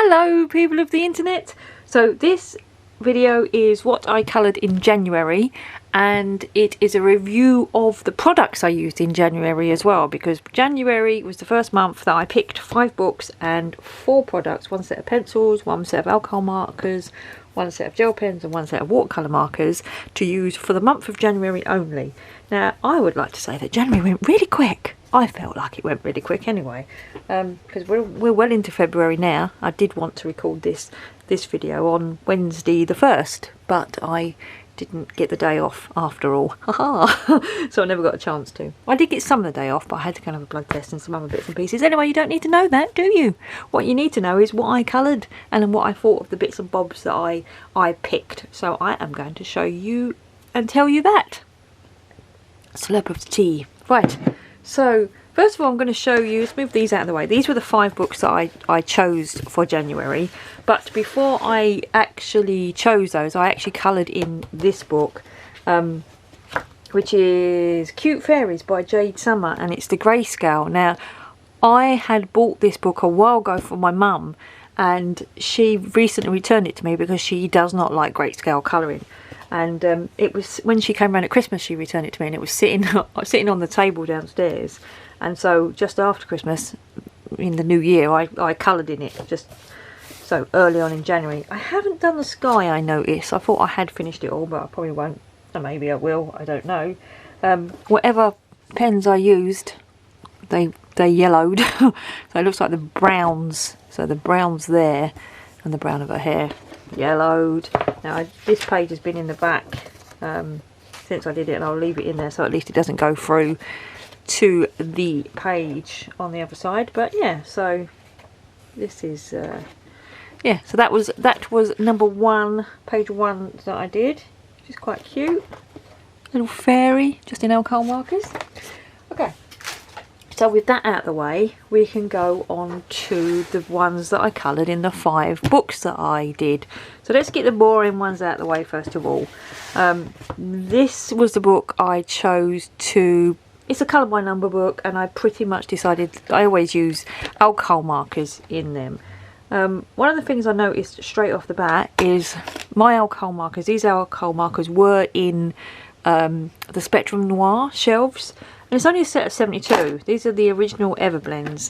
Hello people of the internet. So this video is what I coloured in January, and it is a review of the products I used in January as well, because January was the first month that I picked 5 books and 4 products, 1 set of pencils, 1 set of alcohol markers, 1 set of gel pens and 1 set of watercolour markers to use for the month of January only. Now I would like to say that January went really quick. I felt like it went really quick anyway, because we're well into February now. I did want to record this video on Wednesday the 1st, but I didn't get the day off after all. So I never got a chance to. I did get some of the day off, but I had to kind of have a blood test and some other bits and pieces. Anyway, you don't need to know that, do you? What you need to know is what I coloured and what I thought of the bits and bobs that I picked. So I am going to show you and tell you that. Slurp of tea. Right. So first of all, I'm going to show you, let's move these out of the way. These were the 5 books that I chose for January. But before I actually chose those, I actually coloured in this book, which is Cute Fairies by Jade Summer, and it's the grayscale. Now, I had bought this book a while ago for my mum, and she recently returned it to me because she does not like grayscale colouring. And it was when she came around at Christmas, she returned it to me, and it was sitting on the table downstairs. And so just after Christmas, in the new year, I coloured in it, just so early on in January. I haven't done the sky, I noticed. I thought I had finished it all, but I probably won't. Or maybe I will, I don't know. Whatever pens I used, they yellowed. So it looks like the browns. So the browns there and the brown of her hair yellowed. Now this page has been in the back since I did it, and I'll leave it in there so at least it doesn't go through to the page on the other side. But yeah, so this is yeah, so that was number 1, page 1 that I did, which is quite cute. Little fairy just in alcohol markers. Okay, so with that out of the way, we can go on to the ones that I coloured in the 5 books that I did. So let's get the boring ones out of the way first of all. This was the book I chose to... It's a colour by number book, and I pretty much decided I always use alcohol markers in them. One of the things I noticed straight off the bat is my alcohol markers. These alcohol markers were in the Spectrum Noir shelves. And it's only a set of 72. These are the original Everblends.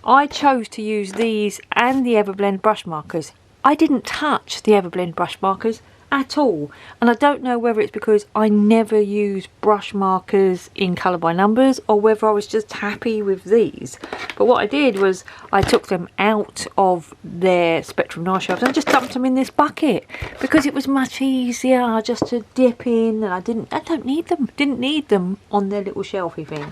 I chose to use these and the Everblend brush markers. I didn't touch the Everblend brush markers at all, and I don't know whether it's because I never use brush markers in colour by numbers or whether I was just happy with these. But what I did was I took them out of their Spectrum Noir shelves and I just dumped them in this bucket because it was much easier just to dip in, and I didn't need them on their little shelfy thing.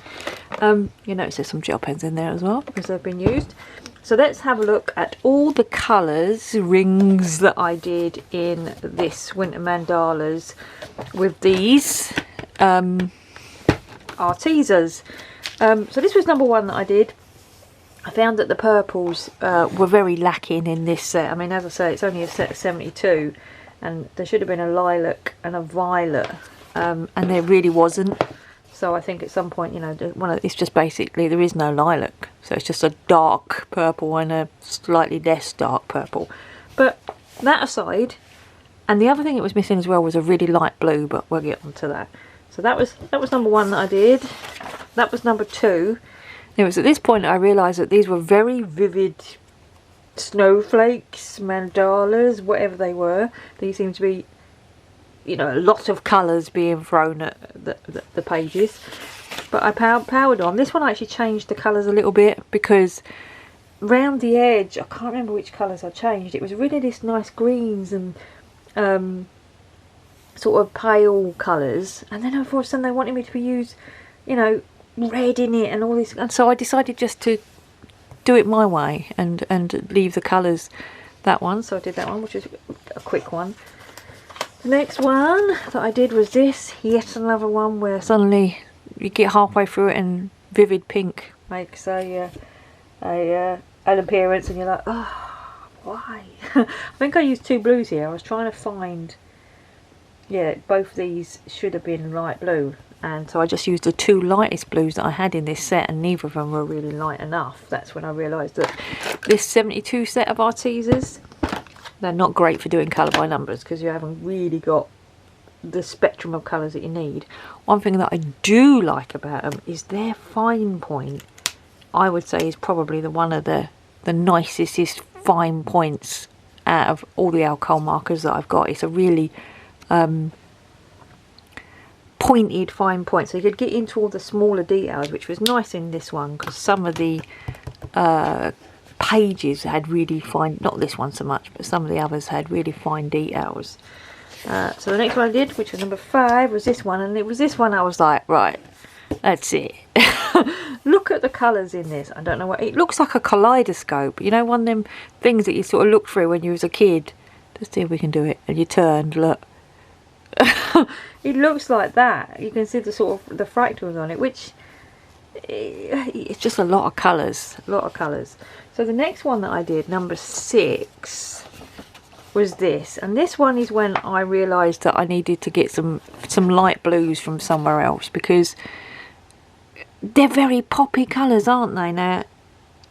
You notice there's some gel pens in there as well because they've been used. So let's have a look at all the colours, rings that I did in this Winter Mandalas with these Artisas. So this was number 1 that I did. I found that the purples were very lacking in this set. I mean, as I say, it's only a set of 72, and there should have been a lilac and a violet, and there really wasn't. So I think at some point, you know, it's just basically there is no lilac. So it's just a dark purple and a slightly less dark purple. But that aside, and the other thing it was missing as well was a really light blue, but we'll get onto that. So that was number 1 that I did. That was number 2. It was at this point I realised that these were very vivid snowflakes, mandalas, whatever they were. These seem to be, you know, a lot of colours being thrown at the pages. But I powered on. This one I actually changed the colours a little bit because round the edge, I can't remember which colours I changed. It was really this nice greens and sort of pale colours. And then all of a sudden they wanted me to use, you know, red in it and all this. And so I decided just to do it my way and leave the colours that one. So I did that one, which is a quick one. The next one that I did was this, yet another one where suddenly you get halfway through it and vivid pink makes an appearance, and you're like, oh, why? I think I used 2 blues here. I was trying to find, yeah, both of these should have been light blue, and so I just used the 2 lightest blues that I had in this set, and neither of them were really light enough. That's when I realised that this 72 set of Artisas. They're not great for doing colour by numbers because you haven't really got the spectrum of colours that you need. One thing that I do like about them is their fine point. I would say is probably one of the nicest fine points out of all the alcohol markers that I've got. It's a really pointed fine point, so you could get into all the smaller details, which was nice in this one because some of the pages had really fine, not this one so much, but some of the others had really fine details. So the next one I did, which was number 5, was this one, and it was this one I was like, right, that's it. Look at the colours in this. I don't know what it looks like, a kaleidoscope, you know, one of them things that you sort of looked through when you was a kid. Let's see if we can do it. And you turned, look. It looks like that. You can see the sort of the fractals on it, which it's just a lot of colours, So the next one that I did, number 6, was this, and this one is when I realised that I needed to get some light blues from somewhere else, because they're very poppy colours, aren't they? Now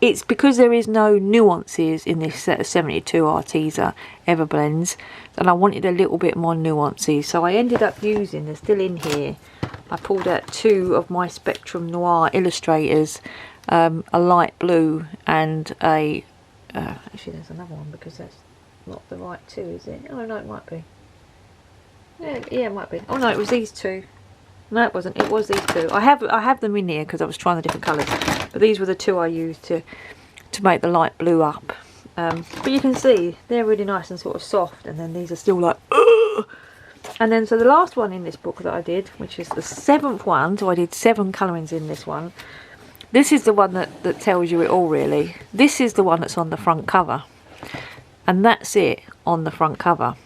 it's because there is no nuances in this set of 72 Artisa Everblends, and I wanted a little bit more nuances, so I ended up using, they're still in here, I pulled out 2 of my Spectrum Noir illustrators, a light blue and a actually there's another one because that's not the right 2, is it? Oh no, it might be. Yeah, it might be. Oh no, it was these 2. No, it wasn't. It was these 2. I have them in here because I was trying the different colours. But these were the 2 I used to make the light blue up. But you can see they're really nice and sort of soft. And then these are still like, ugh! And then so the last one in this book that I did, which is the 7th one. So I did 7 colourings in this one. This is the one that tells you it all, really. This is the one that's on the front cover. And that's it on the front cover.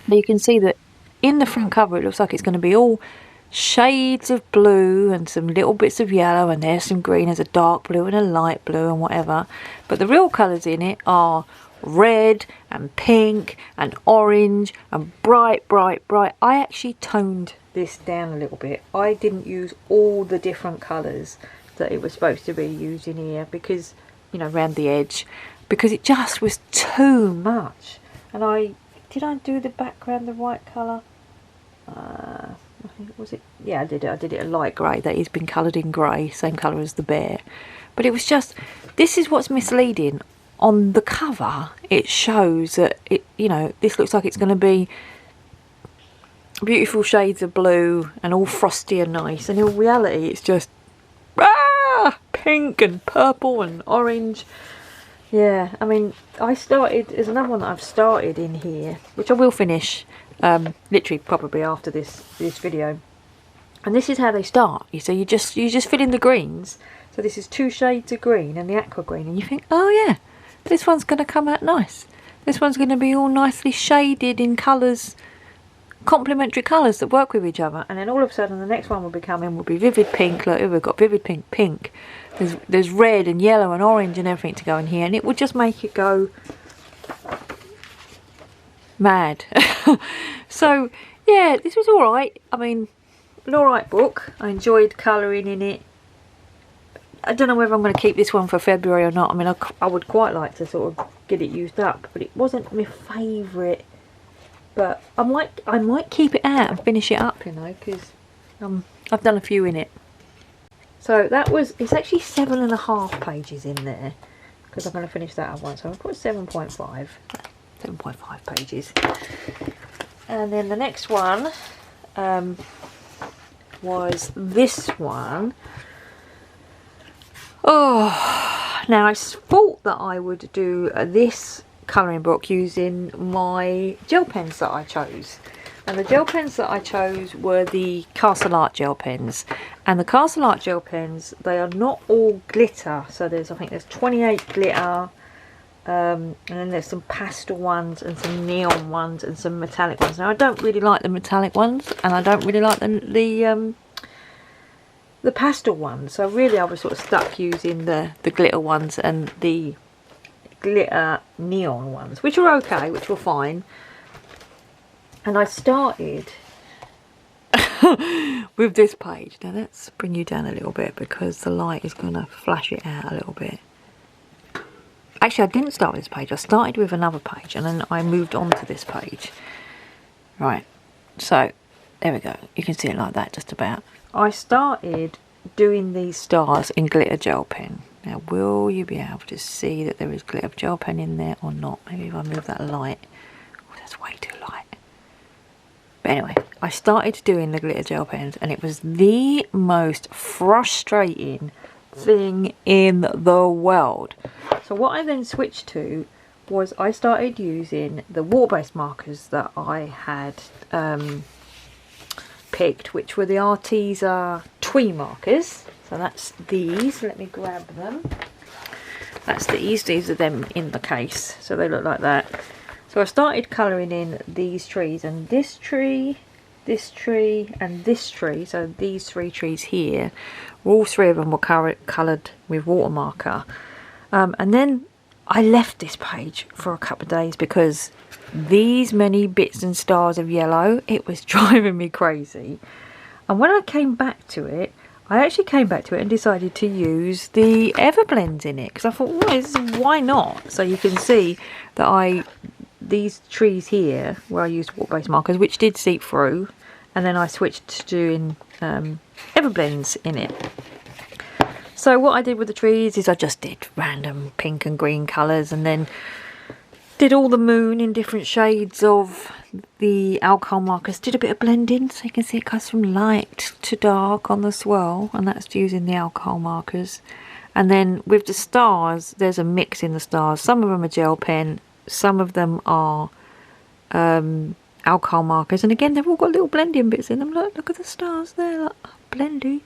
Now you can see that in the front cover it looks like it's going to be all shades of blue and some little bits of yellow, and there's some green, there's a dark blue and a light blue and whatever. But the real colours in it are red and pink and orange and bright, bright, bright. I actually toned this down a little bit. I didn't use all the different colours that it was supposed to be used in here because, you know, around the edge, because it just was too much. And did I do the background the right colour? I think, was it? Yeah, I did it. I did it a light grey. That has been coloured in grey, same colour as the bear. But it was just, this is what's misleading. On the cover, it shows that it, you know, this looks like it's going to be beautiful shades of blue and all frosty and nice. And in reality, it's just pink and purple and orange. Yeah, I mean, there's another one that I've started in here, which I will finish, literally probably after this video. And this is how they start. So you just fill in the greens. So this is 2 shades of green and the aqua green, and you think, oh yeah, this one's going to come out nice. This one's going to be all nicely shaded in colours, complementary colours that work with each other. And then all of a sudden the next one will be vivid pink. Look, we've got vivid pink. There's red and yellow and orange and everything to go in here, and it would just make it go mad. So yeah, this was alright. I mean, an alright book. I enjoyed colouring in it. I don't know whether I'm going to keep this one for February or not. I mean, I would quite like to sort of get it used up, but it wasn't my favourite. But I might keep it out and finish it up, you know, because I've done a few in it. So it's actually 7.5 pages in there, because I'm going to finish that at once. So I'll put 7.5 pages. And then the next one was this one. Oh, now I thought that I would do this colouring book using my gel pens that I chose. And the gel pens that I chose were the Castle Art gel pens. And the Castle Art gel pens, they are not all glitter. So I think there's 28 glitter. And then there's some pastel ones and some neon ones and some metallic ones. Now I don't really like the metallic ones, and I don't really like the pastel ones. So really I was sort of stuck using the glitter ones and the glitter neon ones, which were okay, which were fine. And I started with this page. Now let's bring you down a little bit because the light is going to flash it out a little bit. Actually, I didn't start with this page. I started with another page and then I moved on to this page. Right, so there we go. You can see it like that just about. I started doing these stars in glitter gel pen. Now, will you be able to see that there is glitter gel pen in there or not? Maybe if I move that light. Oh, that's way too light. But anyway, I started doing the glitter gel pens and it was the most frustrating thing in the world. So what I then switched to was I started using the water-based markers that I had picked, which were the Arteza Twee markers. So that's these. Let me grab them. That's these are them in the case. So they look like that. So I started colouring in these trees, and this tree, and this tree. So these 3 trees here, all 3 of them were coloured with water marker. And then I left this page for a couple of days because these many bits and stars of yellow, it was driving me crazy. And when I came back to it, I actually came back to it and decided to use the Everblends in it because I thought, well, why not? So you can see that these trees here where I used water-based markers, which did seep through, and then I switched to doing Everblends in it. So what I did with the trees is I just did random pink and green colours, and then did all the moon in different shades of the alcohol markers. Did a bit of blending, so you can see it goes from light to dark on the swirl, and that's using the alcohol markers. And then with the stars, there's a mix in the stars. Some of them are gel pen, some of them are alcohol markers, and again they've all got little blending bits in them. Look at the stars there, look, blendy.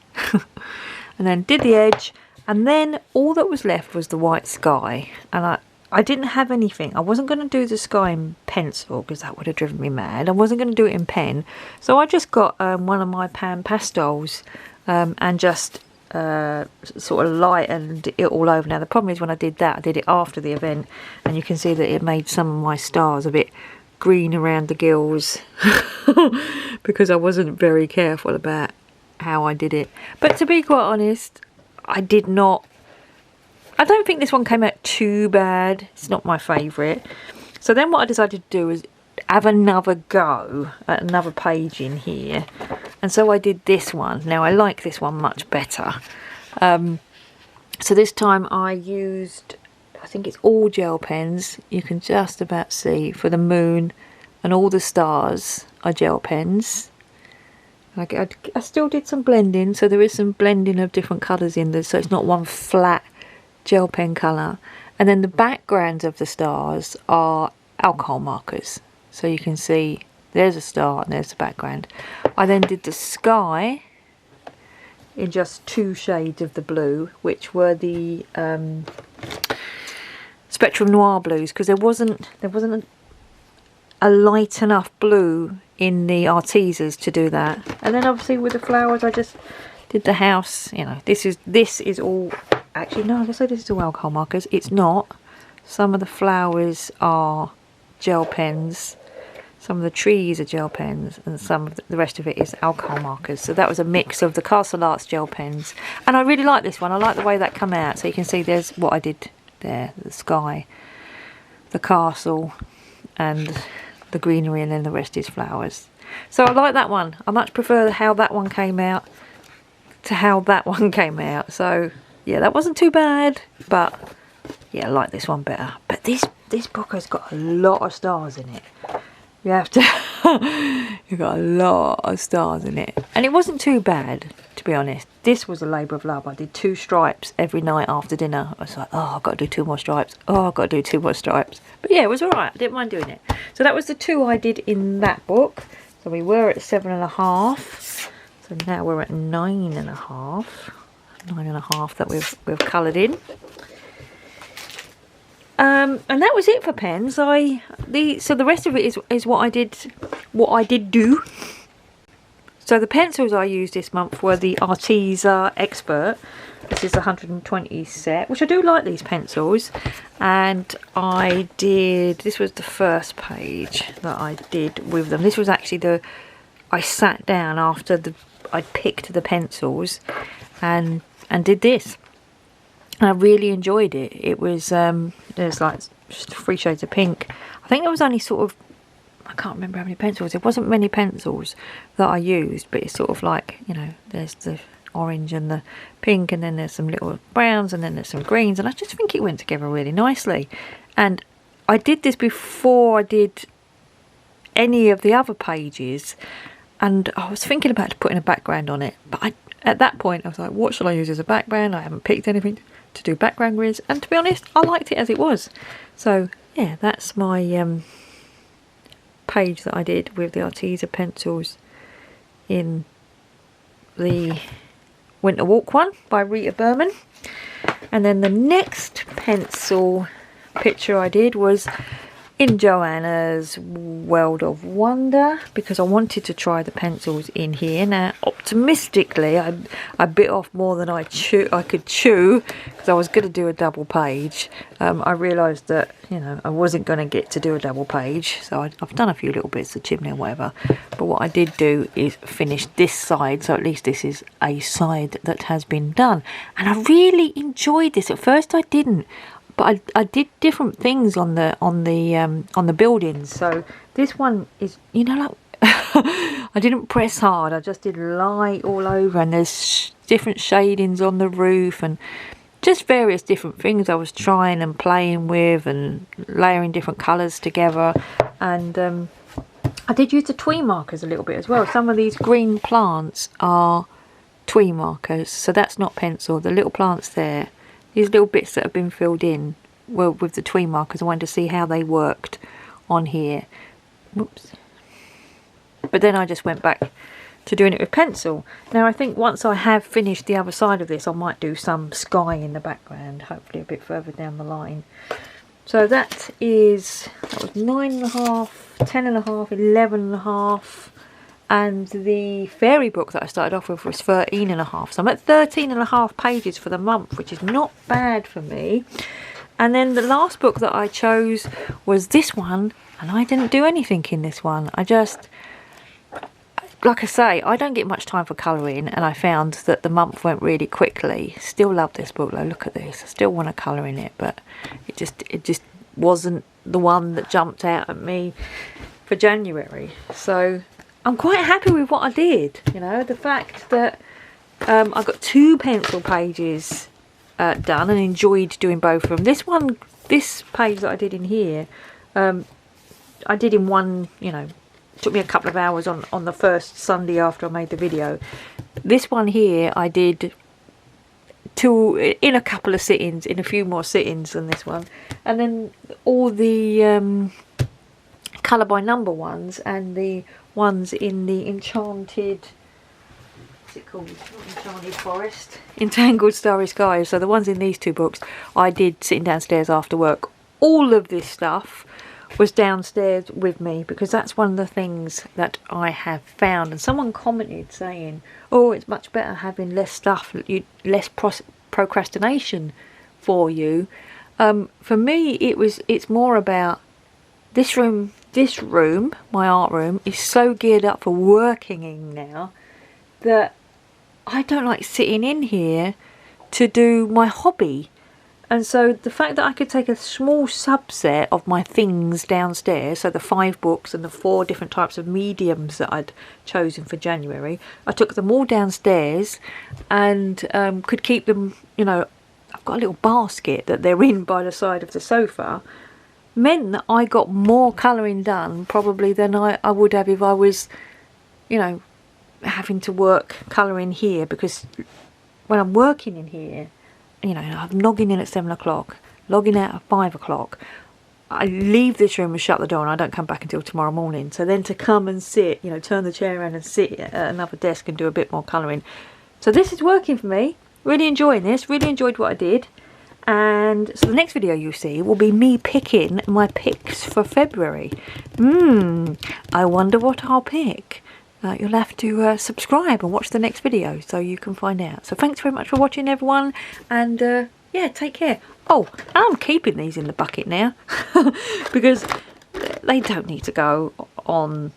And then did the edge, and then all that was left was the white sky. And I didn't have anything. I wasn't going to do the sky in pencil because that would have driven me mad. I wasn't going to do it in pen, so I just got one of my pan pastels and just sort of lightened it all over. Now the problem is when I did that, I did it after the event, and you can see that it made some of my stars a bit green around the gills because I wasn't very careful about how I did it. But to be quite honest, I don't think this one came out too bad. It's not my favourite. So then what I decided to do was have another go at another page in here, and so I did this one. Now I like this one much better. So this time I used, I think it's all gel pens. You can just about see for the moon, and all the stars are gel pens. I still did some blending, so there is some blending of different colours in there, so it's not one flat gel pen colour. And then the backgrounds of the stars are alcohol markers, so you can see there's a star and there's the background. I then did the sky in just 2 shades of the blue, which were the Spectrum Noir blues, because there wasn't a light enough blue in the Artezas to do that. And then obviously with the flowers I just did the house. You know, this is all, actually no, let's say this is all alcohol markers. It's not. Some of the flowers are gel pens, some of the trees are gel pens, and some of the rest of it is alcohol markers. So that was a mix of the Castle Arts gel pens, and I really like this one. I like the way that come out. So you can see there's what I did there, the sky, the castle, and the greenery, and then the rest is flowers. So I like that one. I much prefer how that one came out to how that one came out. So yeah, that wasn't too bad, but yeah, I like this one better. But this book has got a lot of stars in it. You have to you've got a lot of stars in it, and it wasn't too bad, to be honest. This was a labour of love. I did 2 stripes every night after dinner. I was like, oh, I've got to do 2 more stripes. Oh, I've got to do 2 more stripes. But yeah, it was alright. I didn't mind doing it. So that was the 2 I did in that book. So we were at 7.5. So now we're at 9.5. 9.5 that we've coloured in. And that was it for pens. So the rest of it is what I did do. So the pencils I used this month were the Arteza Expert. This is a 120 set, which I do like these pencils. And this was the first page that I did with them. This was actually I sat down after I picked the pencils and did this. And I really enjoyed it. It was, there's like 3 shades of pink. I think there was only sort of, I can't remember how many pencils. There wasn't many pencils that I used, but it's sort of like, you know, there's the orange and the pink, and then there's some little browns, and then there's some greens, and I just think it went together really nicely. And I did this before I did any of the other pages, and I was thinking about putting a background on it, but at that point I was like, what shall I use as a background? I haven't picked anything to do background with, and to be honest, I liked it as it was. So yeah, that's my page that I did with the Arteza pencils in the Winter Walk one by Rita Berman. And then the next pencil picture I did was in Joanna's World of Wonder, because I wanted to try the pencils in here. Now, optimistically, I bit off more than I could chew, because I was going to do a double page. I realised that, you know, I wasn't going to get to do a double page, so I've done a few little bits of chimney or whatever. But what I did do is finish this side, so at least this is a side that has been done. And I really enjoyed this. At first, I didn't. But I did different things on the buildings. So this one is, you know, like I didn't press hard. I just did light all over, and there's different shadings on the roof, and just various different things I was trying and playing with, and layering different colours together. And I did use the twee markers a little bit as well. Some of these green plants are twee markers, so that's not pencil. The little plants there, these little bits that have been filled in were with the twee markers. I wanted to see how they worked on here. Whoops. But then I just went back to doing it with pencil. Now I think once I have finished the other side of this, I might do some sky in the background, hopefully a bit further down the line. So that was 9.5, 10.5, 11.5. And the fairy book that I started off with was 13.5. So I'm at 13.5 pages for the month, which is not bad for me. And then the last book that I chose was this one, and I didn't do anything in this one. I just, like I say, I don't get much time for colouring, and I found that the month went really quickly. Still love this book though. Look at this. I still want to colour in it, but it just wasn't the one that jumped out at me for January. So I'm quite happy with what I did. You know, the fact that I got 2 pencil pages done and enjoyed doing both of them. This page that I did in here, I did in one, you know, took me a couple of hours on the first Sunday after I made the video. This one here I did in a couple of sittings, in a few more sittings than this one. And then all the colour by number ones and the ones in the Enchanted, what's it called? Not Enchanted Forest, Entangled Starry Skies. So the ones in these 2 books I did sitting downstairs after work. All of this stuff was downstairs with me, because that's one of the things that I have found. And someone commented saying, oh, it's much better having less stuff, less procrastination for you. For me, it's more about this room, my art room, is so geared up for working in now that I don't like sitting in here to do my hobby. And so the fact that I could take a small subset of my things downstairs, so the 5 books and the 4 different types of mediums that I'd chosen for January, I took them all downstairs and could keep them, you know, I've got a little basket that they're in by the side of the sofa, meant that I got more colouring done probably than I would have if I was, you know, having to work colouring here. Because when I'm working in here, you know, I'm logging in at 7 o'clock, logging out at 5 o'clock. I leave this room and shut the door, and I don't come back until tomorrow morning. So then to come and sit, you know, turn the chair around and sit at another desk and do a bit more colouring. So this is working for me. Really enjoying this. Really enjoyed what I did. And so the next video you see will be me picking my picks for February. I wonder what I'll pick. You'll have to subscribe and watch the next video so you can find out. So thanks very much for watching, everyone, and yeah, take care. Oh, I'm keeping these in the bucket now because they don't need to go on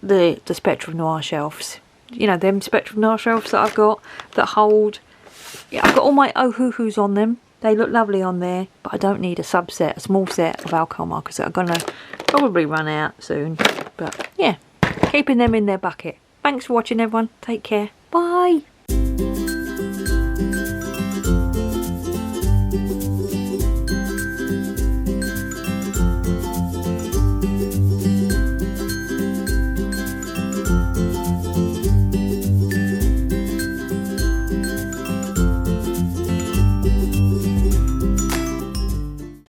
the Spectrum Noir shelves. You know, them Spectrum Noir shelves that I've got that hold yeah, I've got all my Ohuhus on them. They look lovely on there, but I don't need a subset, a small set of alcohol markers that are going to probably run out soon. But yeah, keeping them in their bucket. Thanks for watching, everyone. Take care. Bye.